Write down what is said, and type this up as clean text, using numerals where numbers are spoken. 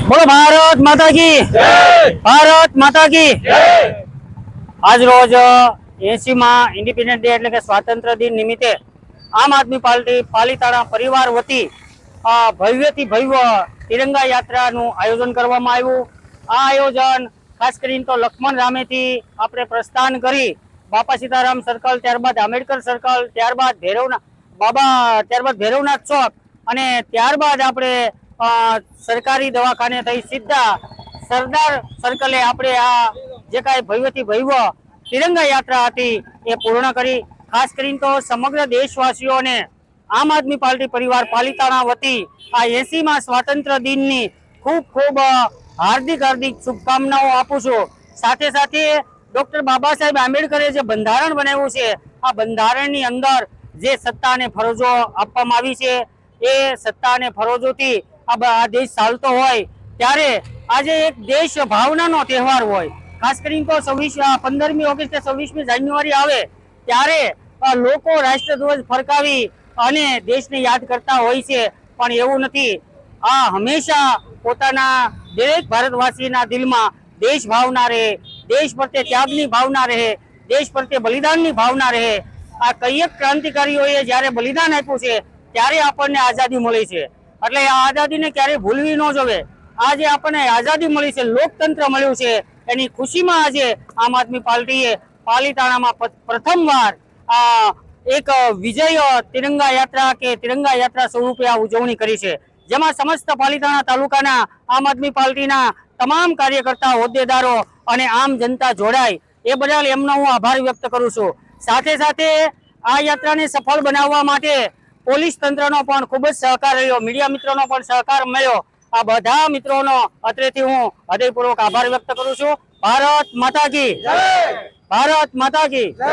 બોલો ભારત માતા કી જય, ભારત માતા કી જય। આજ રોજ 80માં ઇન્ડિપેન્ડન્સ ડે એટલે કે સ્વાતંત્ર્ય દિન નિમિત્તે આમ આદમી પાર્ટી પાલીતાણા પરિવાર વતી ભવ્યથી ભવ્ય તિરંગા યાત્રાનું આયોજન કરવામાં આવ્યું। આ આયોજન ખાસ કરીને તો લક્ષ્મણ રામેથી આપણે પ્રસ્થાન કરી બાપા સીતારામ સર્કલ, ત્યારબાદ આંબેડકર સર્કલ, ત્યારબાદ ભૈરવનાથ ચોક અને ત્યારબાદ આપણે સરકારી દવાખાને થઈ સીધા સરદાર સર્કલે આપણે આ જે કાંઈ ભવ્યથી ભવ્ય તિરંગા યાત્રા હતી એ પૂર્ણ કરી। ખાસ કરીને તો સમગ્ર દેશવાસીઓને આમ આદમી પાર્ટી પરિવાર પાલીતાણા વતી આ 80માં સ્વાતંત્ર્ય દિનની ખૂબ ખૂબ હાર્દિક શુભકામનાઓ આપું છું। સાથે સાથે ડૉક્ટર બાબા સાહેબ આંબેડકરે જે બંધારણ બનાવ્યું છે આ બંધારણની અંદર જે સત્તા અને ફરજો આપવામાં આવી છે એ સત્તા અને ફરજોથી આ દેશ ચાલતો હોય ત્યારે આજે એક દેશ ભાવનાનો તહેવાર હોય। ખાસ કરીને તો 15મી ઓગસ્ટે 26મી જાન્યુઆરી આવે ત્યારે લોકો રાષ્ટ્રધ્વજ ફરકાવી અને દેશને યાદ કરતા હોય છે, પણ એવું નથી। આ હંમેશા પોતાના દરેક ભારતવાસીના દિલમાં દેશ ભાવના રહે, દેશ પ્રત્યે ત્યાગની ભાવના રહે, દેશ પ્રત્યે બલિદાનની ભાવના રહે। આ કઈ ક્રાંતિકારીઓએ જ્યારે બલિદાન આપ્યું છે ત્યારે આપણને આઝાદી મળી છે, એટલે આ આઝાદીને ક્યારેય ભૂલવી ન જોઈએ। આજે આપણને આઝાદી મળી છે, લોકતંત્ર મળ્યું છે, એની ખુશીમાં આજે આમ આદમી પાર્ટીએ પાલીતાણામાં પ્રથમવાર એક વિજય તિરંગા યાત્રા કે તિરંગા યાત્રા સ્વરૂપે આ ઉજવણી કરી છે, જેમાં સમસ્ત પાલીતાણા તાલુકાના આમ આદમી પાર્ટીના તમામ કાર્યકર્તા, હોદ્દેદારો અને આમ જનતા જોડાય એ બદલ એમનો હું આભાર વ્યક્ત કરું છું। સાથે સાથે આ યાત્રાને સફળ બનાવવા માટે પોલીસ તંત્રનો પણ ખૂબ જ સહકાર રહ્યો, મીડિયા મિત્રોનો પણ સહકાર મળ્યો। આ બધા મિત્રોનો અત્રેથી હું હૃદયપૂર્વક આભાર વ્યક્ત કરું છું। ભારત માતા કી જય, ભારત માતા કી જય।